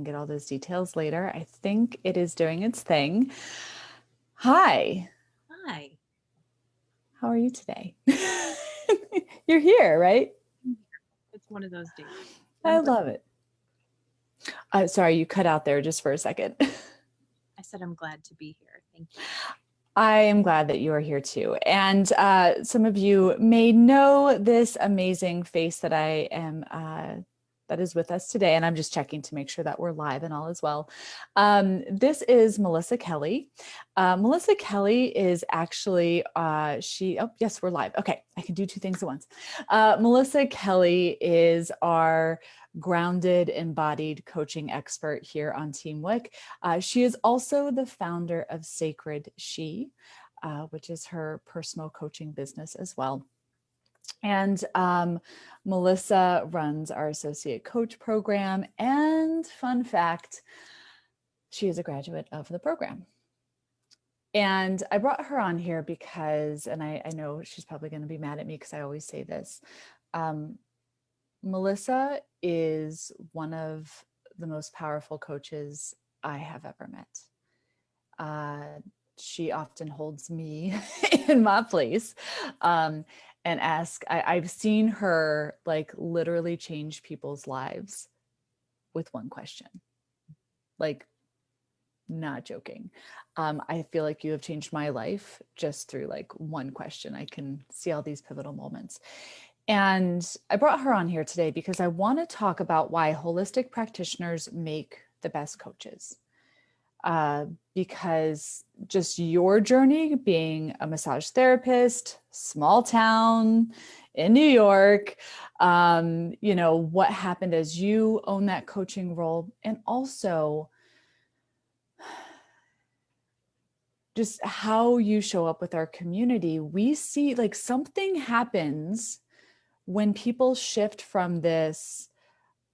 get all those details later. I think it is doing its thing. Hi, Hi. how are you today? You're here, right? It's one of those days. I I'm glad. love it. Sorry, you cut out there just for a second. I said I'm glad to be here. Thank you. I am glad that you are here too. And some of you may know this amazing face that I am that is with us today. And I'm just checking to make sure that we're live and all as well. This is Melissa Kelley. Melissa Kelley is actually oh yes, we're live. Okay, I can do two things at once. Melissa Kelley is our grounded embodied coaching expert here on Team Wick. She is also the founder of Sacred She, which is her personal coaching business as well. And Melissa runs our associate coach program. And fun fact, she is a graduate of the program. And I brought her on here because, and I know she's probably going to be mad at me because I always say this. Melissa is one of the most powerful coaches I have ever met. Uh, she often holds me in my place and I've seen her like literally change people's lives with one question. Like, not joking. I feel like you have changed my life just through like one question. I can see all these pivotal moments. And I brought her on here today because I want to talk about why holistic practitioners make the best coaches. Because just your journey being a massage therapist, small town in New York, what happened as you own that coaching role, and also just how you show up with our community. We see like something happens when people shift from this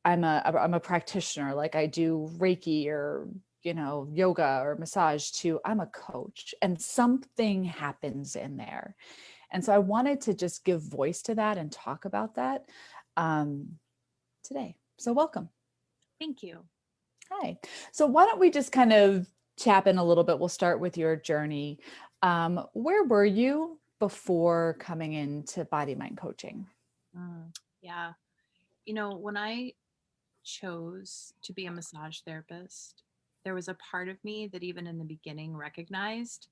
I'm a practitioner, like I do Reiki or yoga or massage, to I'm a coach, and something happens in there. And so I wanted to just give voice to that and talk about that um, today. So welcome. Thank you. Hi. So why don't we just kind of tap in a little bit? We'll start with your journey. Where were you before coming into body mind coaching? Yeah. When I chose to be a massage therapist, there was a part of me that even in the beginning recognized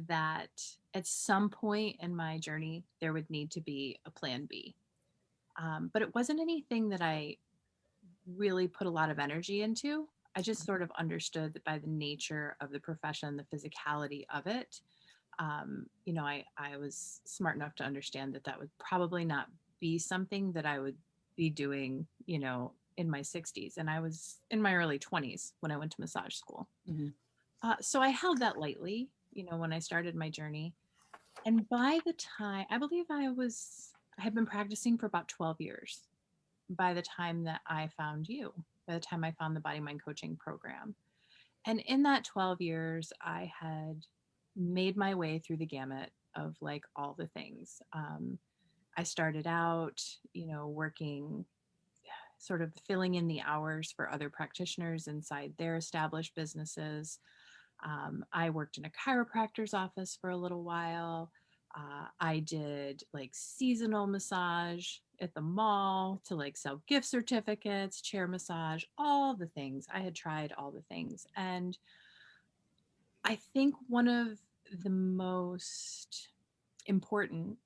that at some point in my journey, there would need to be a plan B. But it wasn't anything that I really put a lot of energy into. I just sort of understood that by the nature of the profession, the physicality of it, I was smart enough to understand that that would probably not be something that I would be doing, in my 60s. And I was in my early 20s when I went to massage school. Mhm. So I held that lightly, when I started my journey. And by the time, I believe I had been practicing for about 12 years by the time that I found you, by the time I found the Body Mind Coaching program. And in that 12 years, I had made my way through the gamut of like all the things. I started out, working, sort of filling in the hours for other practitioners inside their established businesses. I worked in a chiropractor's office for a little while. I did like seasonal massage at the mall to like sell gift certificates, chair massage, all the things. I had tried all the things. And I think one of the most important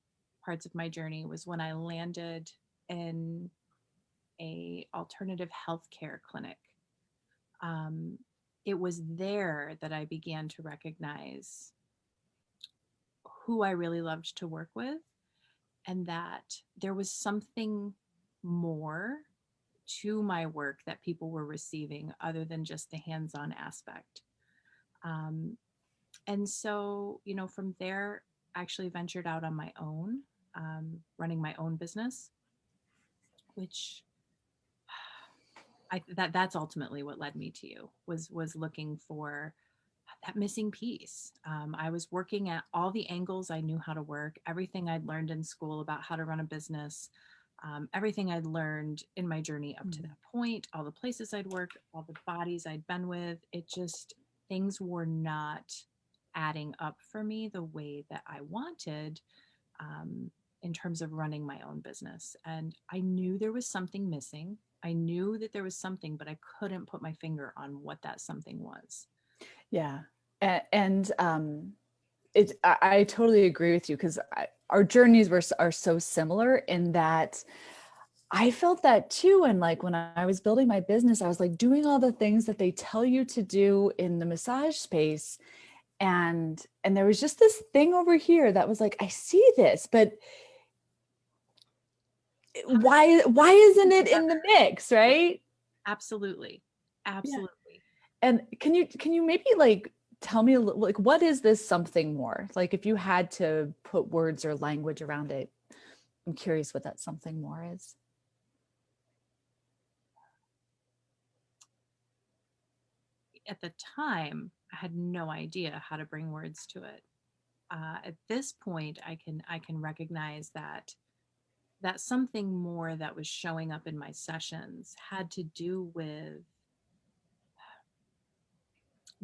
parts of my journey was when I landed in a alternative healthcare clinic. Um, it was there that I began to recognize who I really loved to work with, and that there was something more to my work that people were receiving other than just the hands on aspect. Um, and so, from there, I actually ventured out on my own, running my own business, which that's ultimately what led me to you was looking for that missing piece. I was working at all the angles I knew how to work, everything I'd learned in school about how to run a business. everything I'd learned in my journey up to Mm. that point, all the places I'd worked, all the bodies I'd been with, it just, things were not adding up for me the way that I wanted, um, in terms of running my own business. And I knew there was something missing. I knew that there was something, but I couldn't put my finger on what that something was. Yeah. And I totally agree with you because our journeys are so similar in that I felt that too. And like when I was building my business, I was like doing all the things that they tell you to do in the massage space. And there was just this thing over here that was like, I see this, but How does it why come isn't it in together? the mix, Yeah, right? absolutely. Yeah. Absolutely. And can you maybe like tell me like what is this something more? Like if you had to put words or language around it, I'm curious what that something more is. At the time, I had no idea how to bring words to it. At this point, I can recognize that something more that was showing up in my sessions had to do with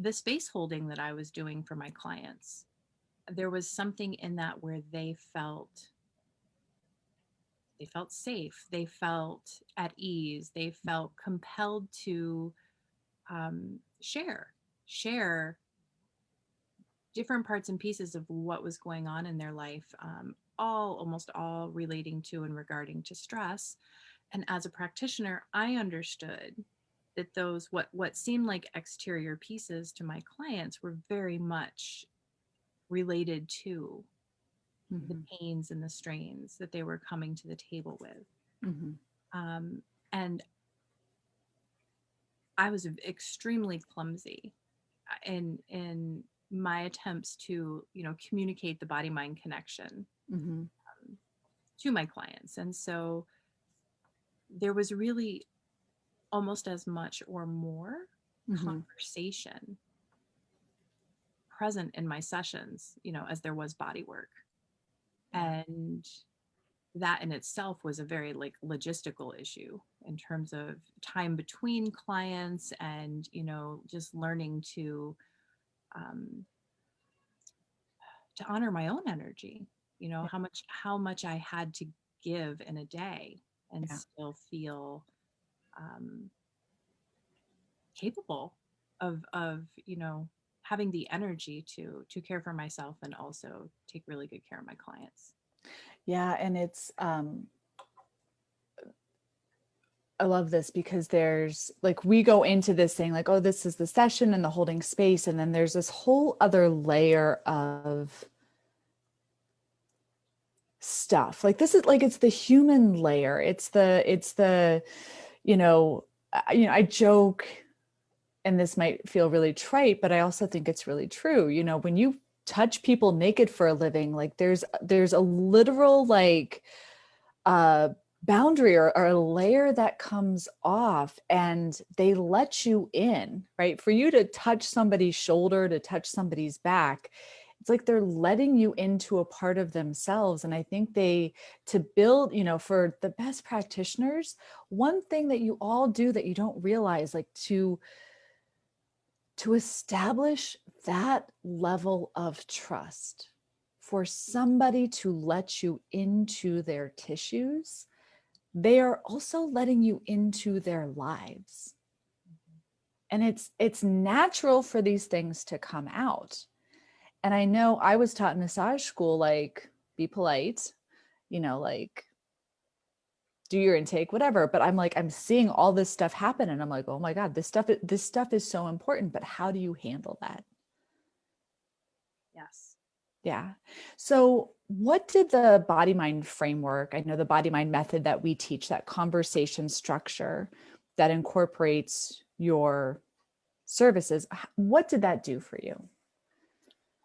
the space holding that I was doing for my clients. There was something in that where they felt safe, they felt at ease, they felt compelled to, share different parts and pieces of what was going on in their life, almost all relating to and regarding to stress. And as a practitioner, I understood that those what seemed like exterior pieces to my clients were very much related to the Hmm. pains and the strains that they were coming to the table with. Hmm. And I was extremely clumsy in my attempts to, communicate the body mind connection, Hmm. to my clients. And so there was really almost as much or more Hmm. conversation present in my sessions, as there was body work. Yeah. And that in itself was a very like logistical issue in terms of time between clients and, just learning um, to honor my own energy, Yeah. how much I had to give in a day and Yeah. still feel, um, capable of having the energy to care for myself and also take really good care of my clients. Yeah. And it's I love this because there's like we go into this saying like, oh, this is the session and the holding space, and then there's this whole other layer of stuff. Like this is like it's the human layer. It's the I joke, and this might feel really trite, but I also think it's really true. When you touch people naked for a living, like there's a literal like uh boundary or a layer that comes off and they let you in, right? For you to touch somebody's shoulder, to touch somebody's back, it's like they're letting you into a part of themselves. And I think to build, for the best practitioners, one thing that you all do that you don't realize, like to establish that level of trust for somebody to let you into their tissues, they are also letting you into their lives. And it's natural for these things to come out. And I know I was taught in massage school, like, be polite, like do your intake, whatever. But I'm like, I'm seeing all this stuff happen. And I'm like, oh my God, this stuff is so important. But how do you handle that? Yes. Yeah. So, what did the body mind framework, I know the body mind method that we teach, that conversation structure that incorporates your services, what did that do for you?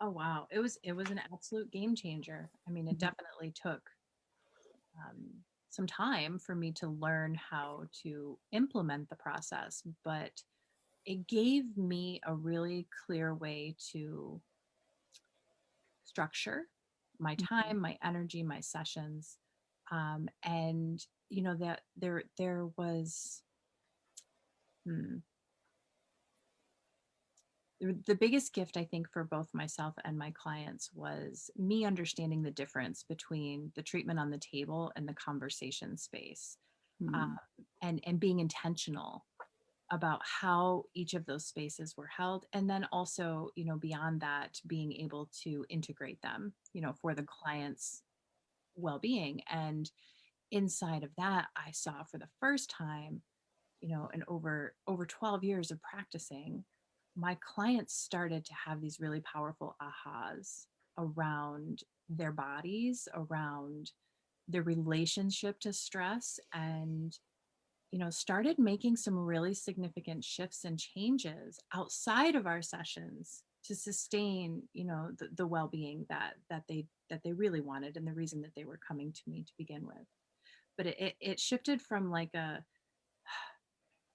Oh wow, it was an absolute game changer. I mean, it Mhm. definitely took, um, some time for me to learn how to implement the process, but it gave me a really clear way to structure my Mhm. time, my energy, my sessions. And that there was, hmm, the biggest gift I think for both myself and my clients was me understanding the difference between the treatment on the table and the conversation space, uh, Mm, and being intentional about how each of those spaces were held, and then also, beyond that, being able to integrate them, for the client's well-being. And inside of that, I saw for the first time, in over 12 years of practicing, my clients started to have these really powerful ahas around their bodies, around their relationship to stress, and started making some really significant shifts and changes outside of our sessions to sustain, the well-being that they really wanted, and the reason that they were coming to me to begin with. But it shifted from like a,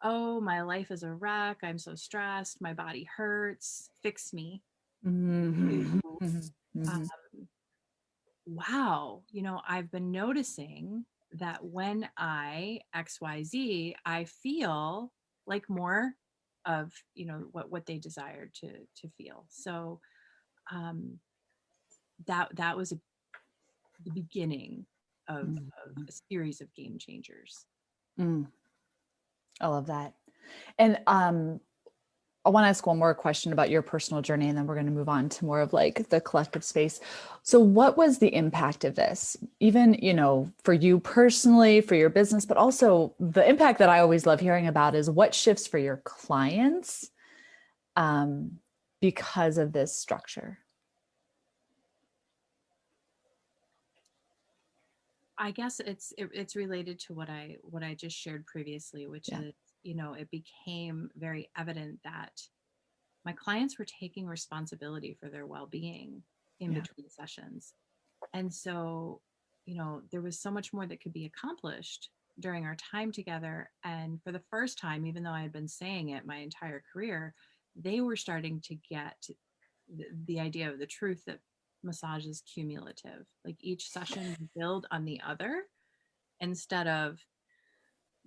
oh, my life is a wreck, I'm so stressed, my body hurts, fix me, to, mhm, mhm, mhm, um, wow, I've been noticing that when I XYZ, I feel like more of, what they desired to feel. So, um, that was the beginning mhm, of a series of game changers. mm. I love that. And I want to ask one more question about your personal journey, and then we're going to move on to more of like the collective space. So, what was the impact of this, even, for you personally, for your business, but also the impact that I always love hearing about is what shifts for your clients um, because of this structure? I guess it's related to what I just shared previously, which Yeah. is, it became very evident that my clients were taking responsibility for their well-being in Yeah. between sessions. And so, there was so much more that could be accomplished during our time together. And for the first time, even though I had been saying it my entire career, they were starting to get the idea of the truth that massage is cumulative. Like each session build on the other, instead of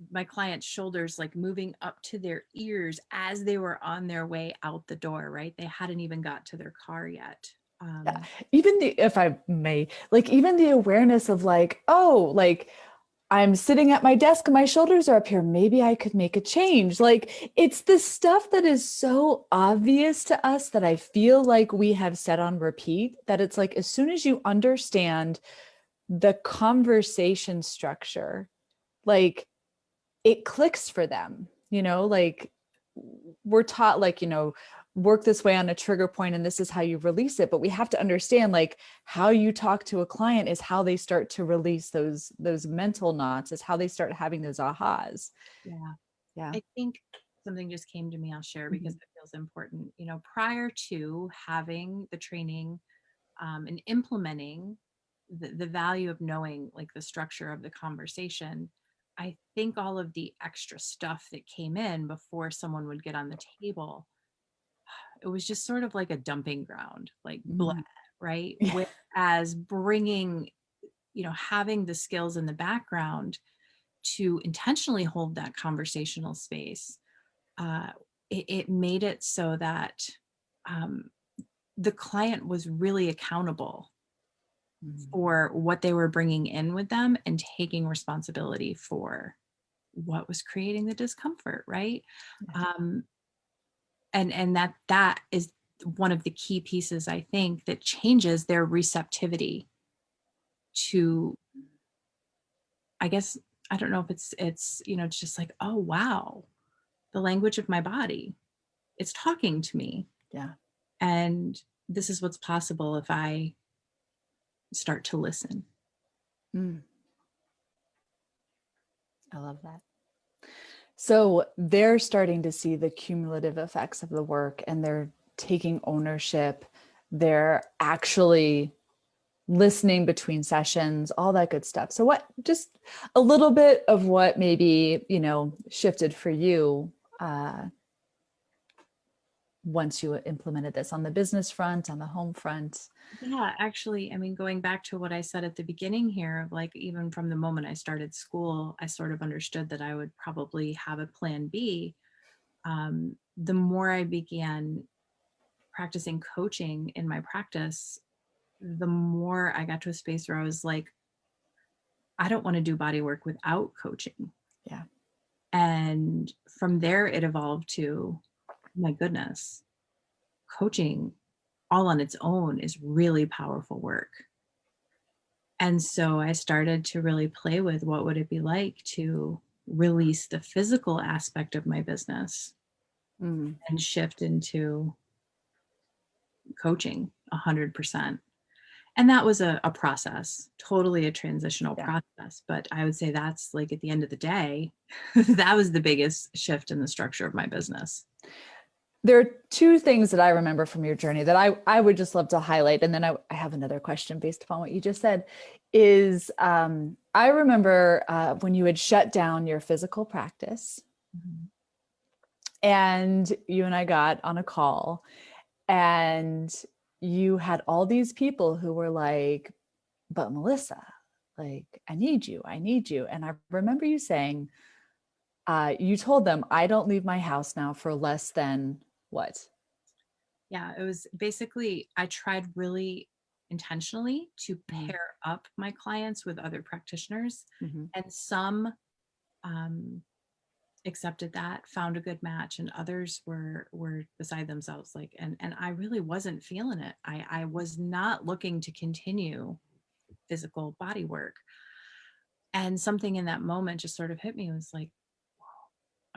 my client's shoulders like moving up to their ears as they were on their way out the door, right? They hadn't even got to their car yet. Yeah. Even if I may, like even the awareness of like, oh, like I'm sitting at my desk and my shoulders are up here. Maybe I could make a change. Like it's the stuff that is so obvious to us that I feel like we have said on repeat that it's like as soon as you understand the conversation structure, like it clicks for them, like we're taught like, work this way on a trigger point and this is how you release it, but we have to understand like how you talk to a client is how they start to release those mental knots, is how they start having those ahas. Yeah. Yeah. I think something just came to me, I'll share because Mhm. it feels important. Prior to having the training, and implementing the value of knowing like the structure of the conversation, I think all of the extra stuff that came in before someone would get on the table, it was just sort of like a dumping ground, like blah, Mhm. right? Yeah. Whereas bringing, having the skills in the background to intentionally hold that conversational space, uh, it made it so that, um, the client was really accountable Mhm. for what they were bringing in with them and taking responsibility for what was creating the discomfort, right? Yeah. um, and that is one of the key pieces, I think, that changes their receptivity to, I guess, I don't know if it's it's just like, oh wow, the language of my body, it's talking to me, Yeah. and this is what's possible if I start to listen. Mm, I love that. So they're starting to see the cumulative effects of the work and they're taking ownership. They're actually listening between sessions, all that good stuff. So what, just a little bit of what maybe, shifted for you, uh, once you implemented this on the business front, on the home front? Yeah, actually, I mean, going back to what I said at the beginning here, of like even from the moment I started school, I sort of understood that I would probably have a plan B. The more I began practicing coaching in my practice, the more I got to a space where I was like, I don't want to do body work without coaching. Yeah. And from there, it evolved to, my goodness, coaching all on its own is really powerful work. And so I started to really play with what would it be like to release the physical aspect of my business Mm, and shift into coaching 100%. And that was a process, totally a transitional yeah. process. But I would say that's like at the end of the day, that was the biggest shift in the structure of my business. There are two things that I remember from your journey that I would just love to highlight. And then I have another question based upon what you just said is I remember when you had shut down your physical practice Mhm. and you and I got on a call and you had all these people who were like, but Melissa, like, I need you. I need you. And I remember you saying, you told them, I don't leave my house now for less than what? Yeah, it was basically, I tried really intentionally to Mm-hmm. pair up my clients with other practitioners, Mm-hmm. and some um, accepted that, found a good match, and others were beside themselves. Like, and I really wasn't feeling it. I was not looking to continue physical body work, and something in that moment just sort of hit me. It was like,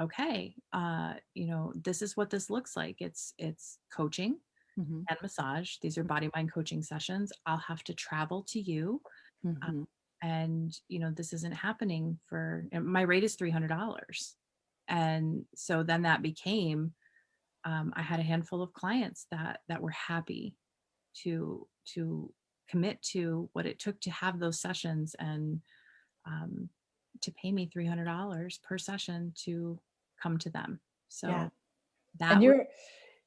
okay, this is what this looks like. It's coaching Mm-hmm. and massage. These are body mind coaching sessions. I'll have to travel to you. uh, Mm-hmm. and this isn't happening for, and my rate is $300. And so then that became, I had a handful of clients that were happy to commit to what it took to have those sessions, and um, to pay me $300 per session to come to them. Yeah. So And that was,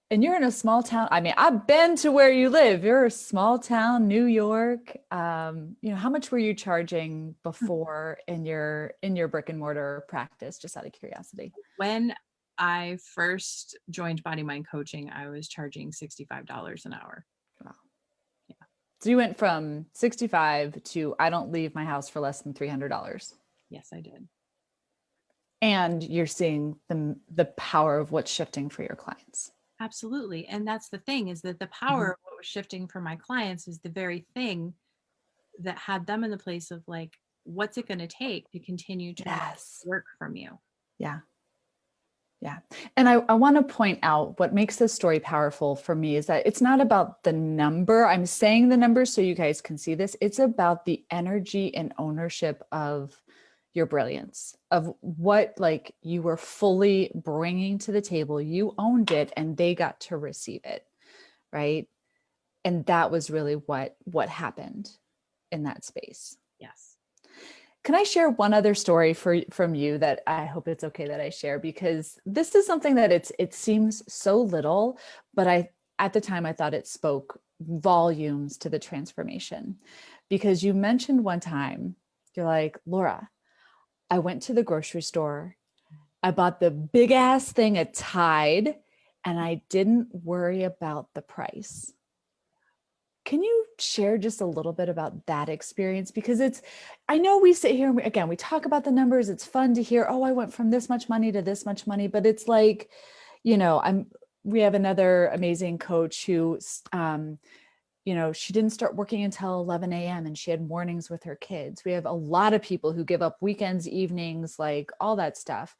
you're in a small town. I mean, I've been to where you live. You're a small town, New York. How much were you charging before in your brick and mortar practice, just out of curiosity? when I first joined Body Mind Coaching, I was charging $65 an hour. Wow. Yeah. So you went from 65 to I don't leave my house for less than $300. Yes, I did. And you're seeing the power of what's shifting for your clients. Absolutely. And that's the thing, is that the Mhm. power of what was shifting for my clients is the very thing that had them in the place of like, what's it going to take to continue to Yes. work from you? Yeah. Yeah. And I want to point out what makes this story powerful for me is that it's not about the number. I'm saying the number so you guys can see this. It's about the energy and ownership of your brilliance, of what like you were fully bringing to the table. You owned it and they got to receive it. Right. And that was really what happened in that space. Yes. Can I share one other story from you that I hope it's okay that I share, because this is something that it seems so little, but I at the time I thought it spoke volumes to the transformation. Because you mentioned one time, you're like, Laura, I went to the grocery store, I bought the big ass thing of Tide, and I didn't worry about the price. Can you share just a little bit about that experience? Because I know we sit here and again, we talk about the numbers. It's fun to hear, oh, I went from this much money to this much money, but it's like, we have another amazing coach who, she didn't start working until 11 a.m. and she had mornings with her kids. We have a lot of people who give up weekends, evenings, like all that stuff.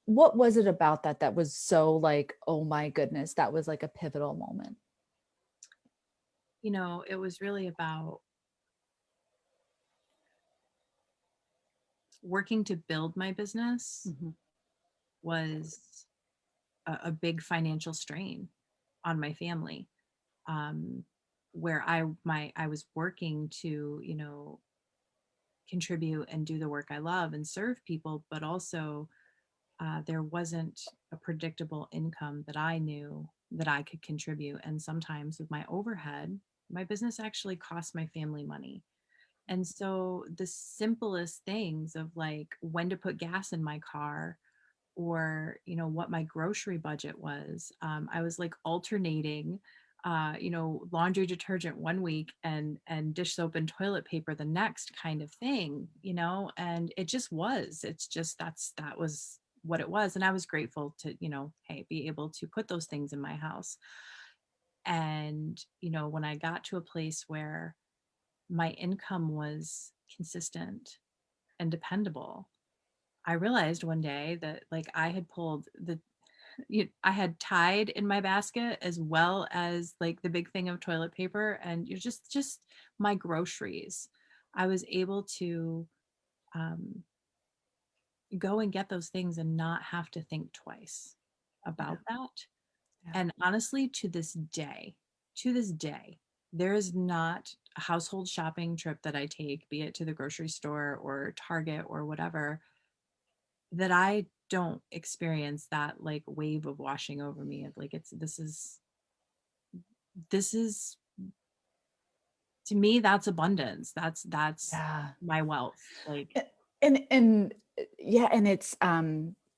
What was it about that was so like, oh my goodness, that was like a pivotal moment? It was really about working to build my business Mhm. was a big financial strain on my family. Um, where I was working to, contribute and do the work I love and serve people, but also there wasn't a predictable income that I knew that I could contribute. And sometimes with my overhead, my business actually cost my family money. And so the simplest things of like when to put gas in my car, or what my grocery budget was, I was like alternating laundry detergent one week and dish soap and toilet paper the next, kind of thing, and it's just that was what it was. And I was grateful to, hey, be able to put those things in my house. And when I got to a place where my income was consistent and dependable, I realized one day that like I had pulled I had Tide in my basket, as well as like the big thing of toilet paper, and you're just my groceries. I was able to um, go and get those things and not have to think twice Yeah. about that. Yeah. And honestly, to this day, there is not a household shopping trip that I take, be it to the grocery store or Target or whatever, that I don't experience that like wave of washing over me of like this is to me, that's abundance. That's Yeah. my wealth. Like, Yeah, and it's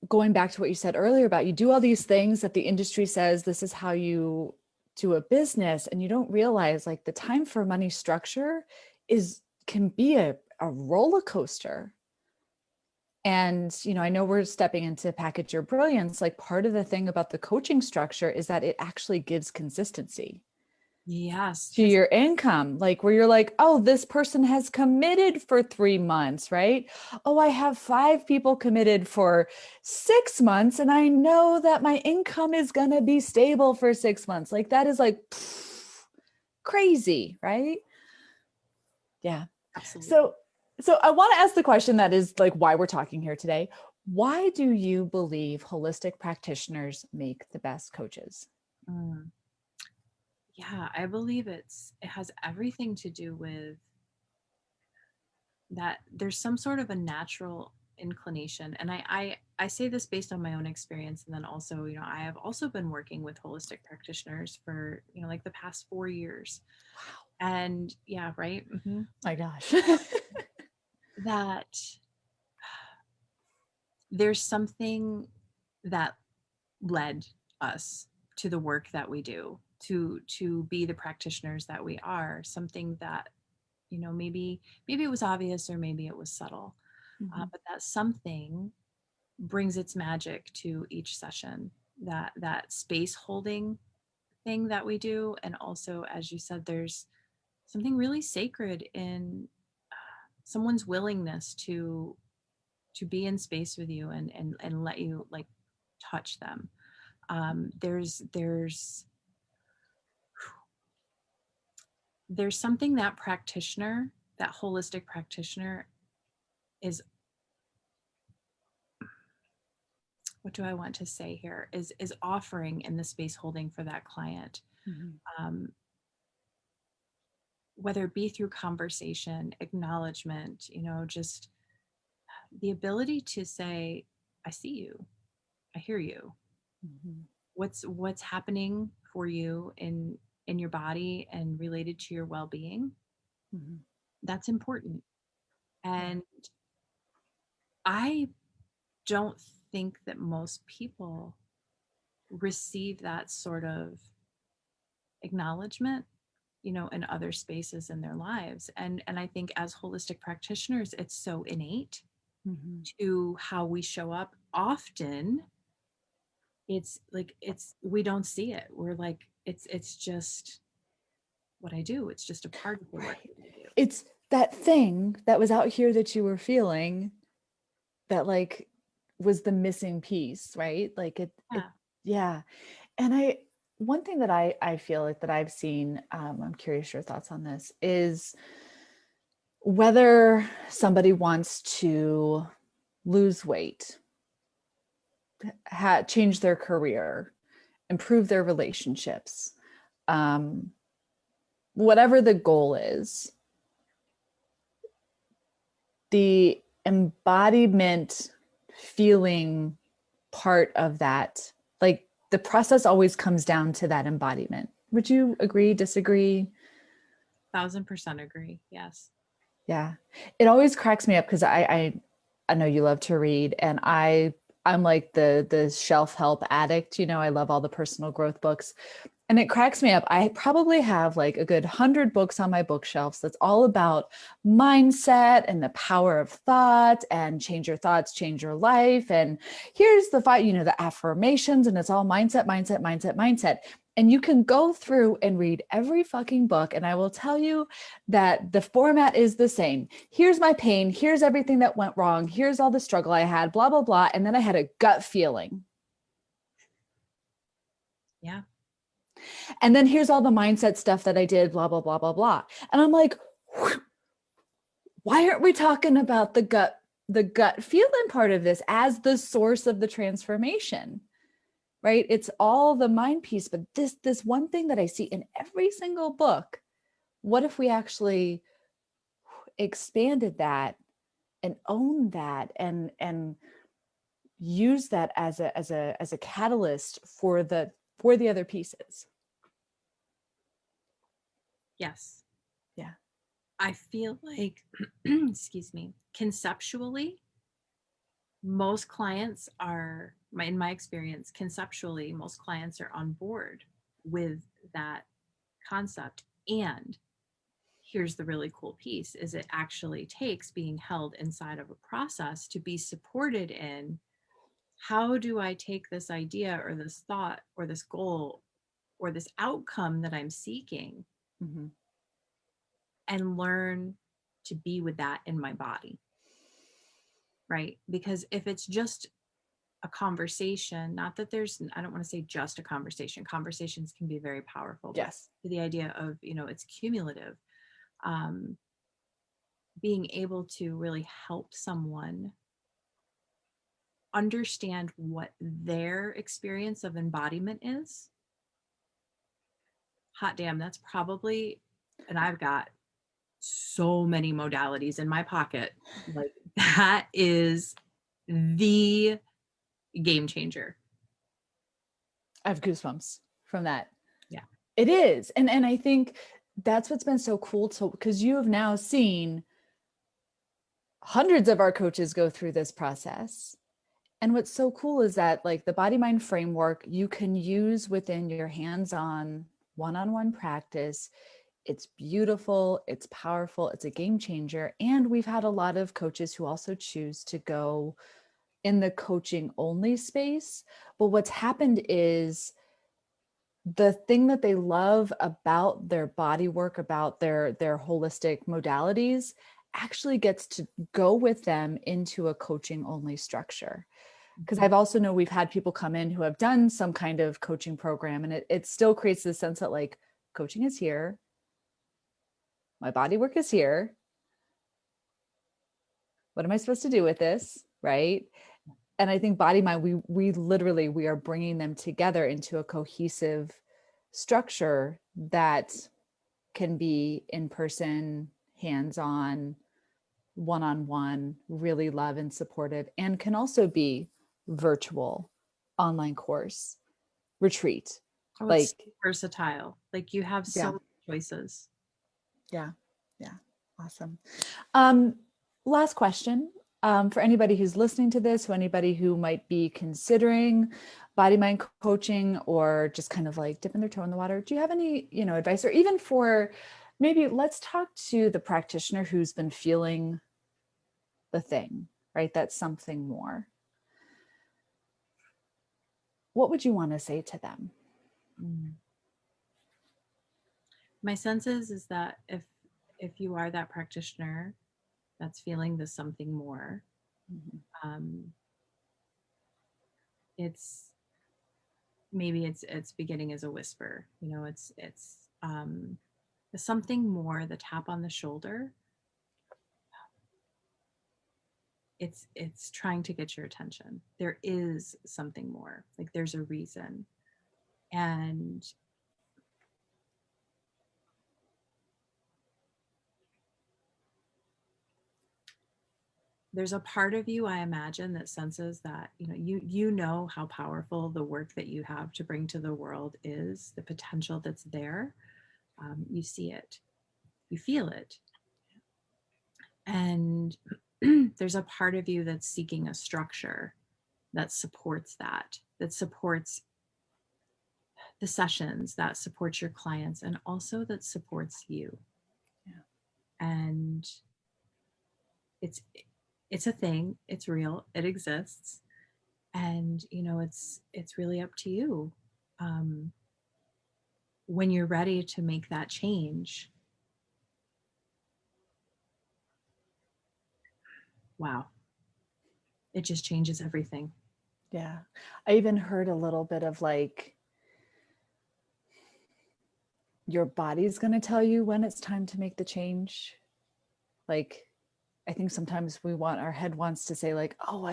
going back to what you said earlier about you do all these things that the industry says this is how you do a business, and you don't realize like the time for money structure is can be a roller coaster. And I know we're stepping into package your brilliance. Like part of the thing about the coaching structure is that it actually gives consistency yes, to because your income, like where you're like, oh, this person has committed for 3 months, right? Oh, I have 5 people committed for 6 months, and I know that my income is going to be stable for 6 months. Like that is like crazy, right? Yeah. absolutely. So, so I want to ask the question that is like why we're talking here today. Why do you believe holistic practitioners make the best coaches? Mm. Yeah, I believe it has everything to do with that. There's some sort of a natural inclination, and I say this based on my own experience, and then also, I have also been working with holistic practitioners for, like the past 4 years. Wow. And yeah, right. My gosh. That there's something that led us to the work that we do, to be the practitioners that we are, something that, maybe it was obvious, or maybe it was subtle, Mhm. but that something brings its magic to each session, that space holding thing that we do. And also, as you said, there's something really sacred in someone's willingness to be in space with you, and let you like touch them. There's something that practitioner, that holistic practitioner is, what do I want to say here, is offering in the space holding for that client. Mhm. um, whether it be through conversation, acknowledgement, just the ability to say, I see you, I hear you, Mhm. what's happening for you in your body and related to your well-being. Mhm. That's important. Yeah. And I don't think that most people receive that sort of acknowledgement, in other spaces in their lives. And I think as holistic practitioners, it's so innate Mhm. to how we show up. Often it's like, we don't see it. We're like, it's just what I do. It's just a part of the work Right. that I do. It's that thing that was out here that you were feeling that like was the missing piece, right? Like it, Yeah. yeah. And one thing that I feel like that I've seen, I'm curious your thoughts on this, is whether somebody wants to lose weight, change their career, improve their relationships, um, whatever the goal is, the embodiment feeling part of that. Like the process always comes down to that embodiment. Would you agree, disagree? 1000% agree. Yes. Yeah. It always cracks me up because I know you love to read, and I'm like the shelf help addict, you know, I love all the personal growth books. And it cracks me up. I probably have like a good 100 books on my bookshelves that's all about mindset and the power of thought and change your thoughts, change your life. And here's the fight, you know, the affirmations, and it's all mindset, mindset, mindset, mindset. And you can go through and read every fucking book. And I will tell you that the format is the same. Here's my pain. Here's everything that went wrong. Here's all the struggle I had, blah, blah, blah. And then I had a gut feeling. Yeah. And then here's all the mindset stuff that I did, blah, blah, blah, blah, blah. And I'm like, why aren't we talking about the gut feeling part of this as the source of the transformation? Right? It's all the mind piece, but this one thing that I see in every single book, what if we actually expanded that and owned that and use that as a catalyst for the other pieces? Yes. Yeah. I feel like, excuse me, conceptually, most clients are, in my experience, conceptually, most clients are on board with that concept. And here's the really cool piece is it actually takes being held inside of a process to be supported in how do I take this idea or this thought or this goal or this outcome that I'm seeking Mm-hmm. and learn to be with that in my body, right? Because if it's just a conversation, not that there's, I don't want to say just a conversation, conversations can be very powerful, but Yes. the idea of, you know, it's cumulative. Um, being able to really help someone understand what their experience of embodiment is. Hot damn, that's probably, and I've got so many modalities in my pocket. Like that is the game changer. I have goosebumps from that. Yeah. It is. And I think that's what's been so cool to because you have now seen hundreds of our coaches go through this process. And what's so cool is that like the body mind framework you can use within your hands-on one-on-one practice. It's beautiful, it's powerful, it's a game changer. And we've had a lot of coaches who also choose to go in the coaching only space. But what's happened is the thing that they love about their body work, about their holistic modalities, actually gets to go with them into a coaching only structure. Because I've also know we've had people come in who have done some kind of coaching program, and it still creates this sense that like coaching is here, my body work is here. What am I supposed to do with this? Right. And I think body mind, we literally we are bringing them together into a cohesive structure that can be in person, hands on, one on one, really love and supportive, and can also be virtual, online course, retreat. Oh, it's so Like, versatile. Like you have yeah, so many choices. yeah, yeah. Awesome. Last question. For anybody who's listening to this, or anybody who might be considering body mind coaching or just kind of like dipping their toe in the water, do you have any, you know, advice, or even for maybe let's talk to the practitioner who's been feeling the thing, right? That's something more. What would you want to say to them? Mm. My sense is that if you are that practitioner that's feeling the something more, Mhm. um, it's maybe it's beginning as a whisper. You know, it's the something more, the tap on the shoulder. It's trying to get your attention. There is something more. Like there's a reason, and there's a part of you, I imagine, that senses that, you know how powerful the work that you have to bring to the world is, the potential that's there. You see it, you feel it. And there's a part of you that's seeking a structure that supports that supports the sessions, that supports your clients, and also that supports you. Yeah. And it's it's a thing, it's real, it exists. And it's really up to you, um, when you're ready to make that change. Wow, it just changes everything. Yeah. I even heard a little bit of like, your body's going to tell you when it's time to make the change. Like, I think sometimes our head wants to say like, oh,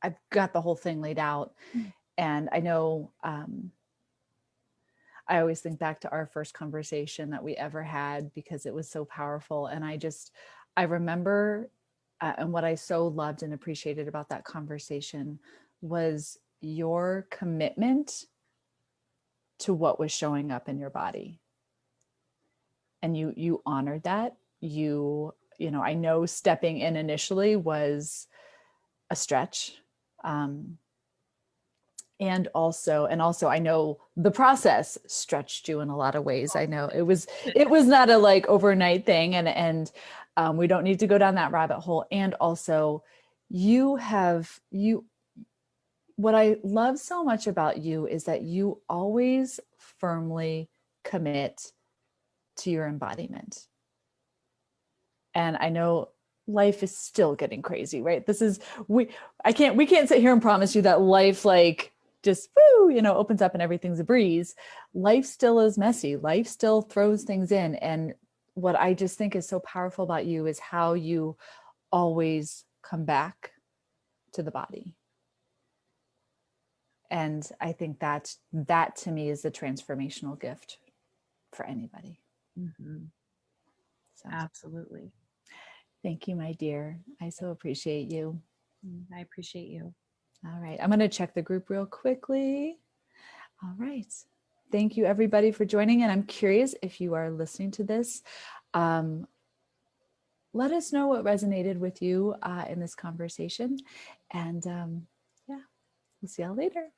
I've got the whole thing laid out. Mm. And I know, I always think back to our first conversation that we ever had because it was so powerful. And I remember, and what I so loved and appreciated about that conversation was your commitment to what was showing up in your body. And you honored that. I know stepping in initially was a stretch. Um, and also I know the process stretched you in a lot of ways. I know it was not a like overnight thing, and we don't need to go down that rabbit hole. And also, you what I love so much about you is that you always firmly commit to your embodiment. And I know life is still getting crazy, right? We can't sit here and promise you that life like just opens up and everything's a breeze. Life still is messy. Life still throws things in. And what I just think is so powerful about you is how you always come back to the body. And I think that to me is the transformational gift for anybody. Mm-hmm. So Absolutely. thank you, my dear. I so appreciate you. I appreciate you. All right. I'm going to check the group real quickly. All right. Thank you, everybody, for joining. And I'm curious if you are listening to this. Let us know what resonated with you in this conversation. And yeah, we'll see y'all later.